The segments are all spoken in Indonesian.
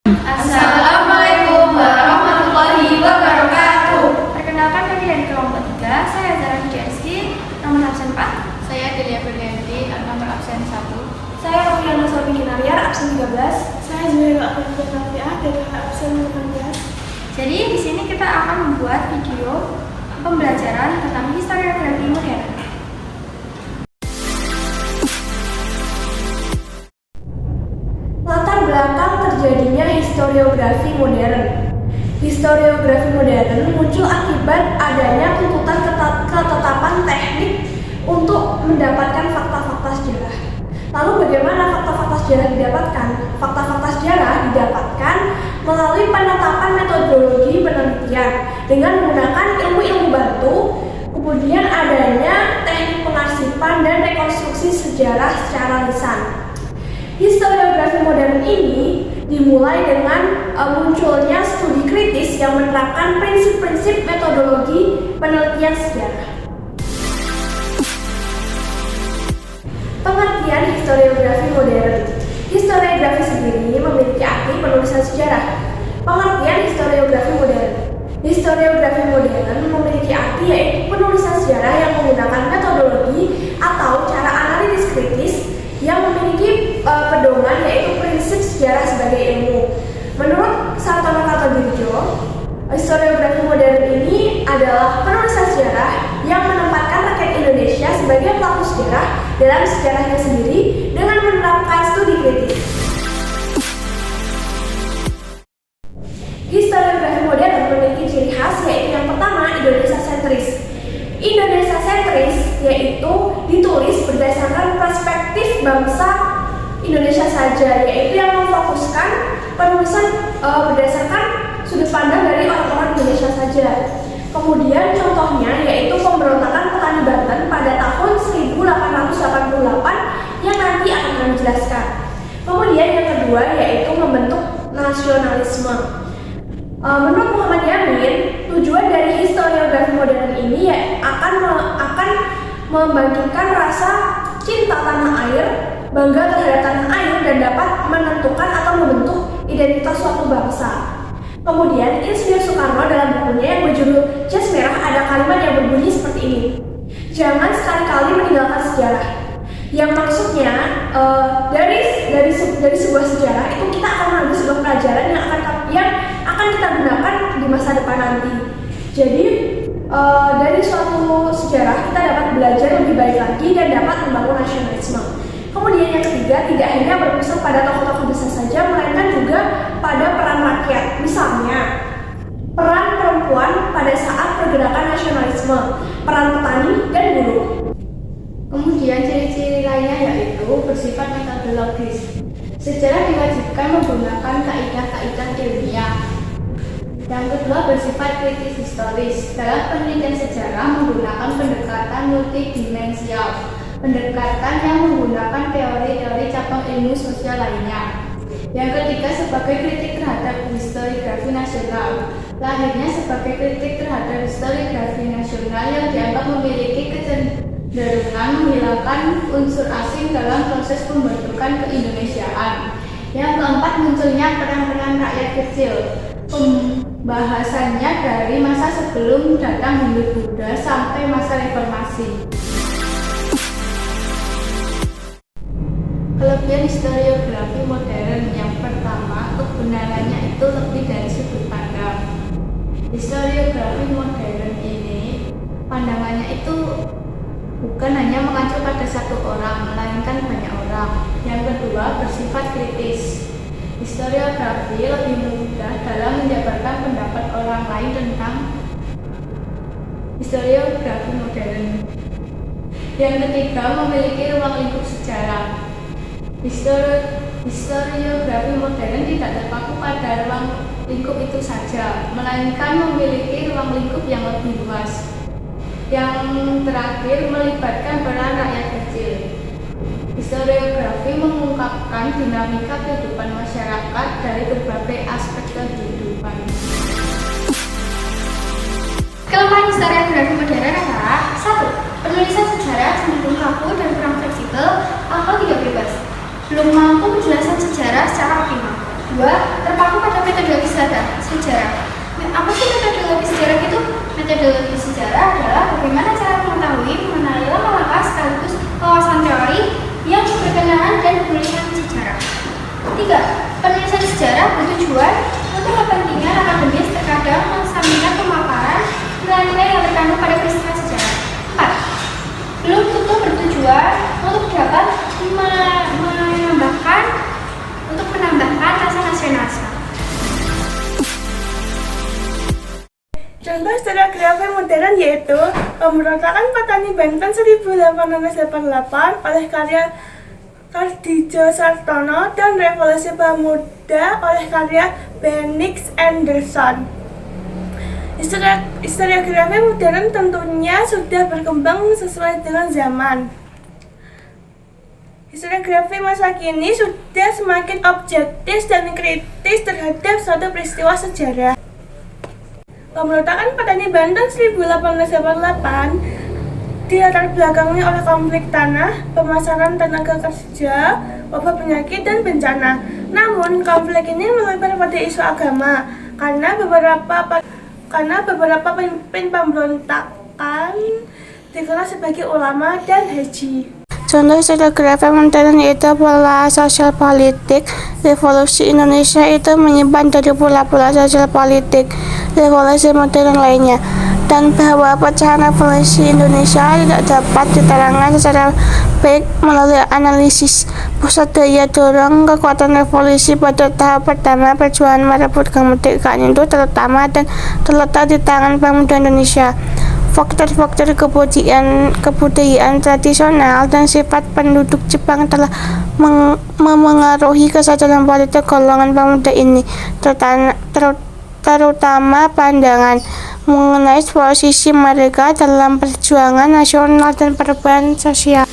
Assalamualaikum warahmatullahi wabarakatuh. Perkenalkan kami dari kelompok 3, saya Zara Fijarski, nomor absen 4. Saya Delia Berlianti, nomor absen 1. Saya Rofiana Sofi Nariar, absen 13. Saya Julia Akhil Nafiah dari absen 15. Jadi di sini kita akan membuat video pembelajaran tentang historiografi modern. Latar belakang terjadinya historiografi modern. Historiografi modern muncul akibat adanya tuntutan ketetapan teknik untuk mendapatkan fakta-fakta sejarah. Lalu bagaimana fakta-fakta sejarah didapatkan? Fakta-fakta sejarah didapatkan melalui penetapan metodologi penelitian dengan menggunakan ilmu-ilmu bantu, kemudian adanya teknik pengarsipan dan rekonstruksi sejarah secara lisan. Historiografi modern ini dimulai dengan munculnya studi kritis yang menerapkan prinsip-prinsip metodologi penelitian sejarah. Pengertian historiografi modern. Historiografi sendiri memiliki arti penulisan sejarah. Pengertian historiografi modern. Historiografi modern memiliki arti yaitu penulisan sejarah yang menggunakan metodologi atau cara analisis kritis yang memiliki pedoman yaitu prinsip sejarah sebagai ilmu. Menurut Sartono Kartodirjo, historiografi modern ini adalah penulisan sejarah yang menempatkan rakyat Indonesia sebagai pelaku sejarah dalam sejarahnya sendiri dengan menerapkan studi kritis. Historiografi modern memiliki ciri khas yaitu yang pertama Indonesia sentris. Indonesia sentris yaitu ditulis berdasarkan perspektif bangsa Indonesia saja, yaitu yang memfokuskan penulisan berdasarkan sudut pandang dari orang-orang Indonesia saja. Kemudian contohnya yaitu pemberontakan petani Banten pada tahun 1888 yang nanti akan kami jelaskan. Kemudian yang kedua yaitu membentuk nasionalisme. Menurut Muhammad Yamin, tujuan dari historiografi modern ini akan membangkitkan rasa cinta tanah air, bangga terhadap tanah air, dan dapat menentukan atau membentuk identitas suatu bangsa. Kemudian Insinyur Soekarno dalam bukunya yang berjudul Jas Merah ada kalimat yang berbunyi seperti ini: jangan sekali-kali meninggalkan sejarah. Yang maksudnya dari sebuah sejarah itu kita akan mengambil sebuah pelajaran yang akan kita gunakan di masa depan nanti. Jadi dari suatu sejarah kita dapat belajar lebih baik lagi dan dapat membangun nasionalisme. Kemudian yang ketiga, tidak hanya berpusat pada tokoh-tokoh besar saja, melainkan juga pada peran rakyat. Misalnya, peran perempuan pada saat pergerakan nasionalisme, peran petani dan buruh. Kemudian ciri-ciri lainnya yaitu bersifat metodologis. Sejarah diwajibkan menggunakan kaidah-kaidah ilmiah. Yang kedua, bersifat kritis historis. Dalam penelitian sejarah menggunakan pendekatan multidimensial, pendekatan yang menggunakan teori-teori cabang ilmu sosial lainnya. Yang ketiga, sebagai kritik terhadap historiografi nasional. Lahirnya sebagai kritik terhadap historiografi nasional yang dianggap memiliki kecenderungan menghilangkan unsur asing dalam proses pembentukan keindonesiaan. Yang keempat, munculnya peran-peran rakyat kecil. Pembahasannya dari masa sebelum datang Hindu-Buddha sampai masa reformasi. Kelebihan historiografi modern yang pertama, kebenarannya itu lebih dari sudut pandang. Historiografi modern ini pandangannya itu bukan hanya mengacu pada satu orang, melainkan banyak orang. Yang kedua, bersifat kritis. Historiografi lebih mudah dalam menjabarkan pendapat orang lain tentang historiografi modern. Yang ketiga, memiliki ruang lingkup sejarah. Historiografi modern tidak terpaku pada ruang lingkup itu saja, melainkan memiliki ruang lingkup yang lebih luas. Yang terakhir, melibatkan peran rakyat kecil. Historiografi mengungkapkan dinamika kehidupan masyarakat dari berbagai aspek kehidupan. Kelemahan historiografi modern adalah 1. Penulisan sejarah cenderung kaku dan kurang fleksibel atau tidak bebas, belum mampu menjelaskan sejarah secara optimal. 2. Terpaku metodologi sejarah. Apa sih metodologi sejarah itu? Metodologi sejarah adalah bagaimana cara mengetahui, mengenali langkah-langkah sekaligus wawasan teori yang berkenaan dan penulisan sejarah. 3. Penulisan sejarah bertujuan untuk kepentingan akademis, terkadang mensampaikan pemaparan nilai-nilai yang terkandung pada peristiwa sejarah. 4. Belum tentu bertujuan untuk dapat menambahkan rasa nasionalisme. Contoh historiografi modern yaitu Pemberontakan Petani Banten 1888 oleh karya Kardijo Sartono dan Revolusi Pemuda oleh karya Benix Anderson. Historiografi modern tentunya sudah berkembang sesuai dengan zaman. Historiografi masa kini sudah semakin objektif dan kritis terhadap suatu peristiwa sejarah. Pemberontakan Petani Banten 1888 dilatar belakangi oleh konflik tanah, pemasaran tenaga kerja, wabah penyakit, dan bencana. Namun, konflik ini melebar pada isu agama karena beberapa pemimpin pemberontakan dikenal sebagai ulama dan haji. Contoh historiografi modern yaitu pola sosial politik. Revolusi Indonesia itu menyimpan dari pola-pola sosial politik revolusi modern lainnya, dan bahwa pecahan revolusi Indonesia tidak dapat diterangkan secara baik melalui analisis pusat daya dorong kekuatan revolusi pada tahap pertama. Perjuangan merebut kemerdekaan itu terutama dan terletak di tangan pemuda Indonesia. Faktor-faktor kebudayaan tradisional dan sifat penduduk Jepang telah memengaruhi kesadaran politik golongan pemuda ini, terutama pandangan mengenai posisi mereka dalam perjuangan nasional dan perubahan sosial.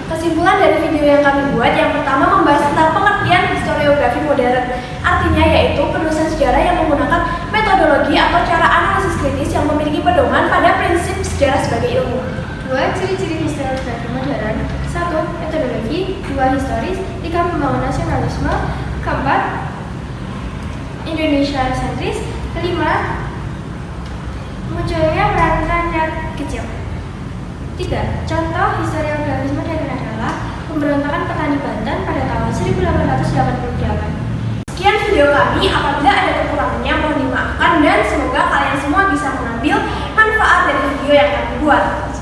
Kesimpulan dari video yang kami buat, yang pertama membahas tentang pengertian historiografi modern. Artinya yaitu penulisan sejarah yang menggunakan metodologi atau cara analisis kritis yang memiliki pedoman pada prinsip sejarah sebagai ilmu. 2. Ciri-ciri historiografi modern. 1. Metodologi. 2. Historis. 3. Membangun nasionalisme. 4. Indonesia sentris. 5. Munculnya peran rakyat kecil. 3. Contoh historiografi modern adalah pemberontakan petani Banten pada tahun 1888. Sekian video kami, apabila ada kekurangannya mohon dimaafkan dan semoga kalian semua bisa mengambil manfaat dari video yang kami buat.